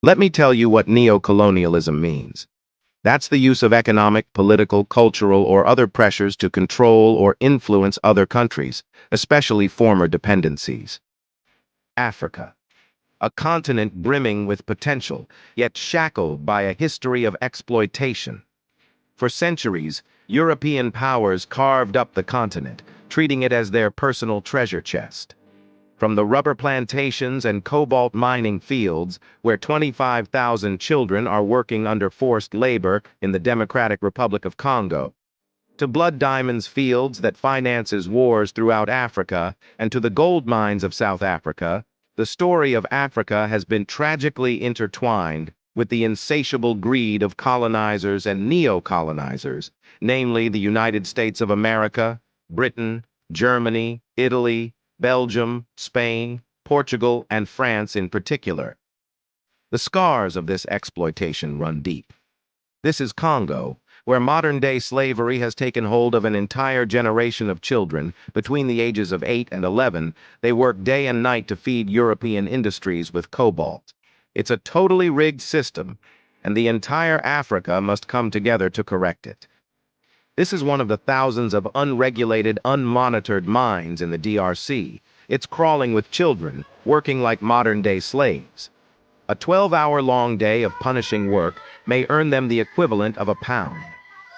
Let me tell you what neo-colonialism means. That's the use of economic, political, cultural, or other pressures to control or influence other countries, especially former dependencies. Africa, a continent brimming with potential, yet shackled by a history of exploitation. For centuries, European powers carved up the continent, treating it as their personal treasure chest. From the rubber plantations and cobalt mining fields, where 25,000 children are working under forced labor in the Democratic Republic of Congo, to blood diamonds fields that finances wars throughout Africa, and to the gold mines of South Africa, the story of Africa has been tragically intertwined with the insatiable greed of colonizers and neo-colonizers, namely the United States of America, Britain, Germany, Italy, Belgium, Spain, Portugal, and France in particular. The scars of this exploitation run deep. This is Congo, where modern-day slavery has taken hold of an entire generation of children. Between the ages of 8 and 11, they work day and night to feed European industries with cobalt. It's a totally rigged system, and the entire Africa must come together to correct it. This is one of the thousands of unregulated, unmonitored mines in the DRC. It's crawling with children, working like modern-day slaves. A 12-hour-long day of punishing work may earn them the equivalent of £1.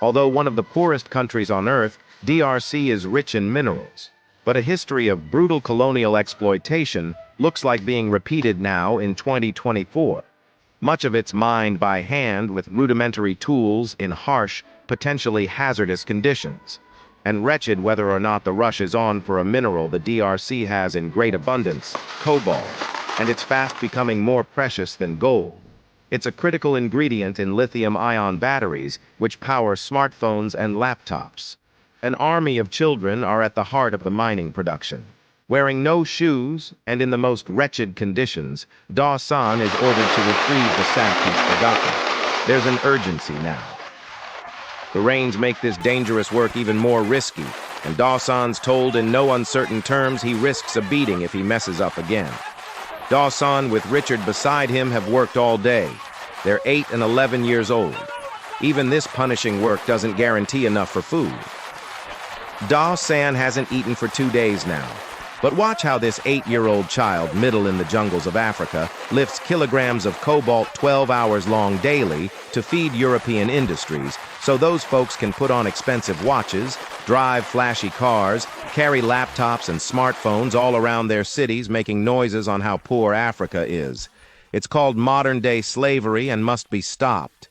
Although one of the poorest countries on earth, DRC is rich in minerals. But a history of brutal colonial exploitation looks like being repeated now in 2024. Much of it's mined by hand with rudimentary tools in harsh, potentially hazardous conditions. And wretched whether or not the rush is on for a mineral the DRC has in great abundance, cobalt, and it's fast becoming more precious than gold. It's a critical ingredient in lithium-ion batteries, which power smartphones and laptops. An army of children are at the heart of the mining production. Wearing no shoes and in the most wretched conditions, Dawson is ordered to retrieve the sap he's forgotten. There's an urgency now. The rains make this dangerous work even more risky, and Dawson's told in no uncertain terms he risks a beating if he messes up again. Dawson, with Richard beside him, have worked all day. They're 8 and 11 years old. Even this punishing work doesn't guarantee enough for food. Dawson hasn't eaten for 2 days now. But watch how this 8-year-old child, middle in the jungles of Africa, lifts kilograms of cobalt 12 hours long daily to feed European industries, so those folks can put on expensive watches, drive flashy cars, carry laptops and smartphones all around their cities, making noises on how poor Africa is. It's called modern-day slavery and must be stopped.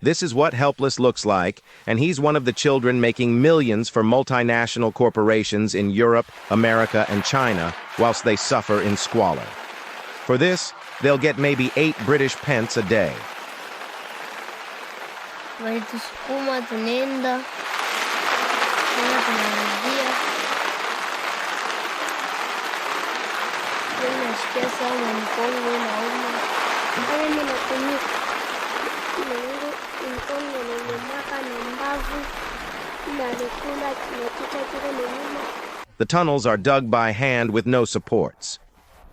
This is what helpless looks like, and he's one of the children making millions for multinational corporations in Europe, America, and China, whilst they suffer in squalor. For this, they'll get maybe 8 British pence a day. Sukuma tunaenda tena tunarudia tena nasikia sana mkongo nauma mbona mimi natumia mkongo nimemaka na mbavu nakula kinakita kile nyuma. The tunnels are dug by hand with no supports.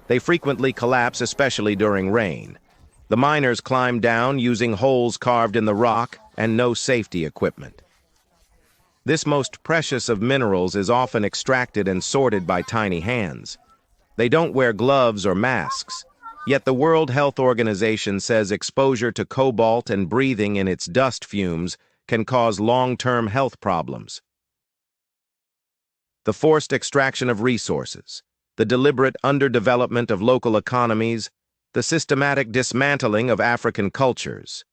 They frequently collapse, especially during rain. The miners climb down using holes carved in the rock and no safety equipment. This most precious of minerals is often extracted and sorted by tiny hands. They don't wear gloves or masks, yet the World Health Organization says exposure to cobalt and breathing in its dust fumes can cause long-term health problems. The forced extraction of resources, the deliberate underdevelopment of local economies, the systematic dismantling of African cultures.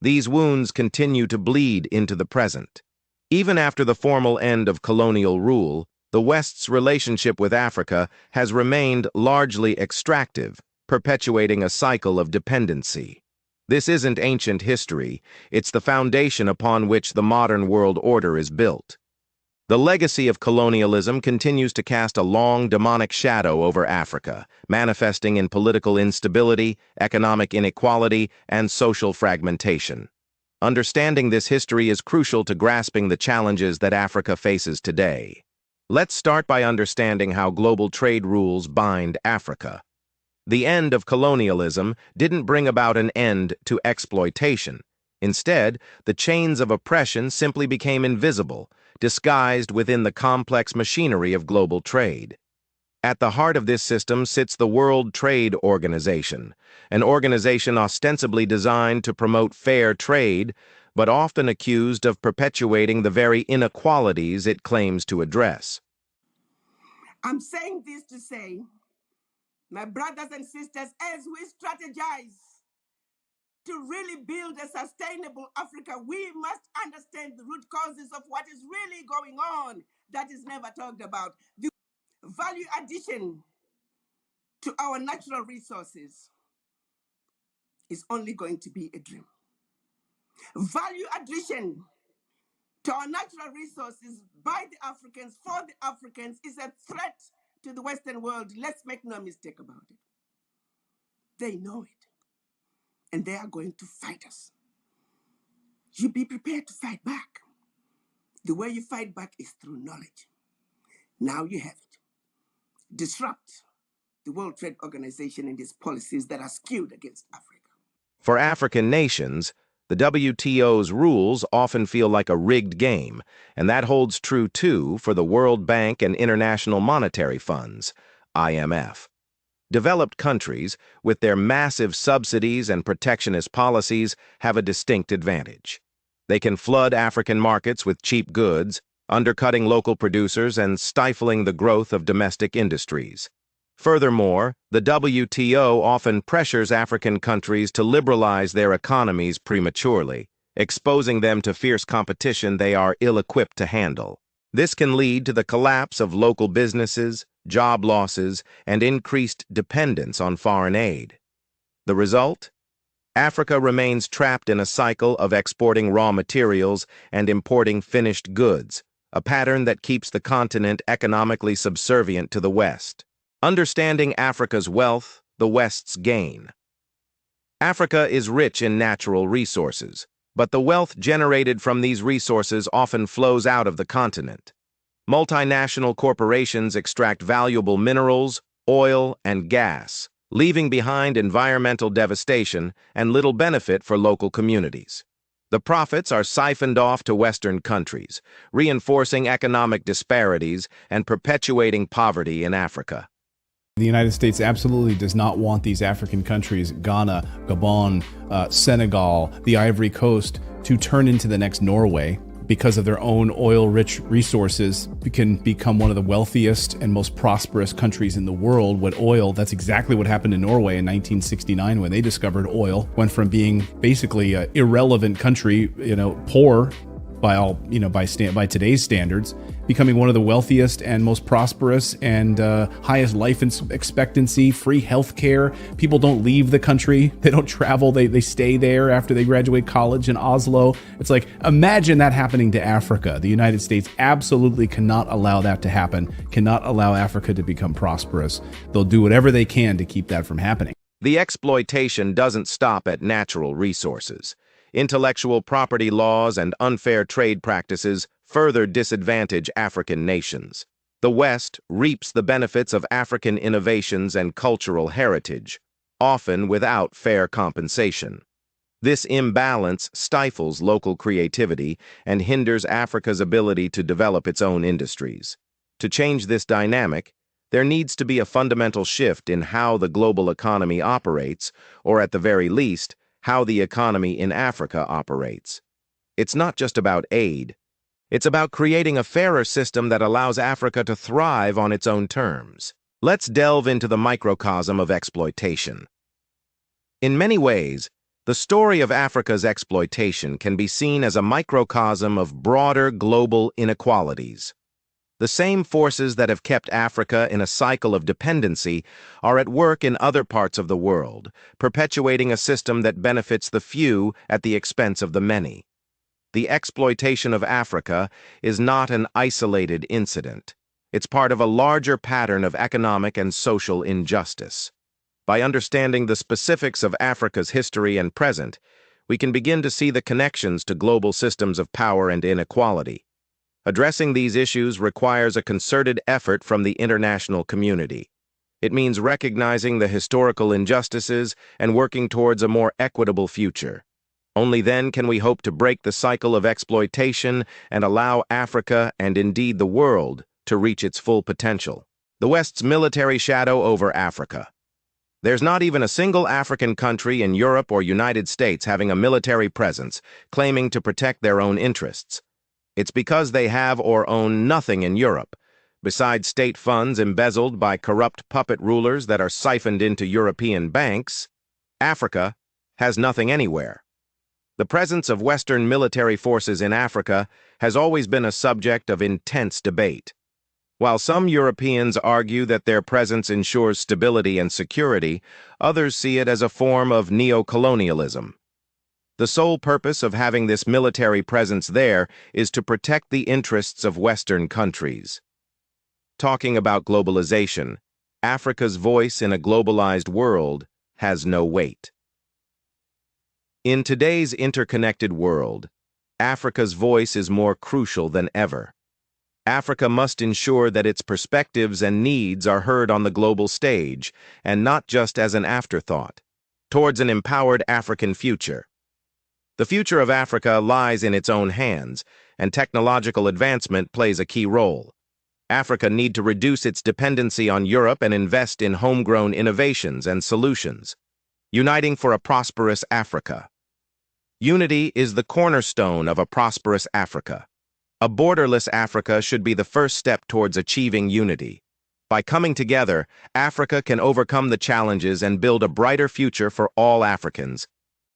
These wounds continue to bleed into the present. Even after the formal end of colonial rule, the West's relationship with Africa has remained largely extractive, perpetuating a cycle of dependency. This isn't ancient history, it's the foundation upon which the modern world order is built. The legacy of colonialism continues to cast a long, demonic shadow over Africa, manifesting in political instability, economic inequality, and social fragmentation. Understanding this history is crucial to grasping the challenges that Africa faces today. Let's start by understanding how global trade rules bind Africa. The end of colonialism didn't bring about an end to exploitation. Instead, the chains of oppression simply became invisible, disguised within the complex machinery of global trade. At the heart of this system sits the World Trade Organization, an organization ostensibly designed to promote fair trade, but often accused of perpetuating the very inequalities it claims to address. I'm saying this to say, my brothers and sisters, as we strategize to really build a sustainable Africa, we must understand the root causes of what is really going on that is never talked about. The value addition to our natural resources is only going to be a dream. Value addition to our natural resources by the Africans, for the Africans, is a threat to the Western world. Let's make no mistake about it. They know it, and they are going to fight us. You be prepared to fight back. The way you fight back is through knowledge. Now you have it. Disrupt the World Trade Organization and its policies that are skewed against Africa. For African nations, the WTO's rules often feel like a rigged game, and that holds true too for the World Bank and International Monetary Funds, IMF. Developed countries, with their massive subsidies and protectionist policies, have a distinct advantage. They can flood African markets with cheap goods, undercutting local producers and stifling the growth of domestic industries. Furthermore, the WTO often pressures African countries to liberalize their economies prematurely, exposing them to fierce competition they are ill-equipped to handle. This can lead to the collapse of local businesses, job losses, and increased dependence on foreign aid. The result? Africa remains trapped in a cycle of exporting raw materials and importing finished goods, a pattern that keeps the continent economically subservient to the West. Understanding Africa's wealth, the West's gain. Africa is rich in natural resources, but the wealth generated from these resources often flows out of the continent. Multinational corporations extract valuable minerals, oil, and gas, leaving behind environmental devastation and little benefit for local communities. The profits are siphoned off to Western countries, reinforcing economic disparities and perpetuating poverty in Africa. The United States absolutely does not want these African countries, Ghana, Gabon, Senegal, the Ivory Coast, to turn into the next Norway because of their own oil-rich resources. We can become one of the wealthiest and most prosperous countries in the world with oil. That's exactly what happened in Norway in 1969 when they discovered oil. Went from being basically an irrelevant country, poor by today's standards, becoming one of the wealthiest and most prosperous and highest life expectancy, free health care. People don't leave the country. They don't travel. They stay there after they graduate college in Oslo. It's like, imagine that happening to Africa. The United States absolutely cannot allow that to happen, cannot allow Africa to become prosperous. They'll do whatever they can to keep that from happening. The exploitation doesn't stop at natural resources. Intellectual property laws and unfair trade practices further disadvantage African nations. The West reaps the benefits of African innovations and cultural heritage, often without fair compensation. This imbalance stifles local creativity and hinders Africa's ability to develop its own industries. To change this dynamic, there needs to be a fundamental shift in how the global economy operates, or at the very least, how the economy in Africa operates. It's not just about aid. It's about creating a fairer system that allows Africa to thrive on its own terms. Let's delve into the microcosm of exploitation. In many ways, the story of Africa's exploitation can be seen as a microcosm of broader global inequalities. The same forces that have kept Africa in a cycle of dependency are at work in other parts of the world, perpetuating a system that benefits the few at the expense of the many. The exploitation of Africa is not an isolated incident. It's part of a larger pattern of economic and social injustice. By understanding the specifics of Africa's history and present, we can begin to see the connections to global systems of power and inequality. Addressing these issues requires a concerted effort from the international community. It means recognizing the historical injustices and working towards a more equitable future. Only then can we hope to break the cycle of exploitation and allow Africa, and indeed the world, to reach its full potential. The West's military shadow over Africa. There's not even a single African country in Europe or United States having a military presence, claiming to protect their own interests. It's because they have or own nothing in Europe, besides state funds embezzled by corrupt puppet rulers that are siphoned into European banks. Africa has nothing anywhere. The presence of Western military forces in Africa has always been a subject of intense debate. While some Europeans argue that their presence ensures stability and security, others see it as a form of neo-colonialism. The sole purpose of having this military presence there is to protect the interests of Western countries. Talking about globalization, Africa's voice in a globalized world has no weight. In today's interconnected world, Africa's voice is more crucial than ever. Africa must ensure that its perspectives and needs are heard on the global stage, and not just as an afterthought, towards an empowered African future. The future of Africa lies in its own hands, and technological advancement plays a key role. Africa needs to reduce its dependency on Europe and invest in homegrown innovations and solutions, uniting for a prosperous Africa. Unity is the cornerstone of a prosperous Africa. A borderless Africa should be the first step towards achieving unity. By coming together, Africa can overcome the challenges and build a brighter future for all Africans,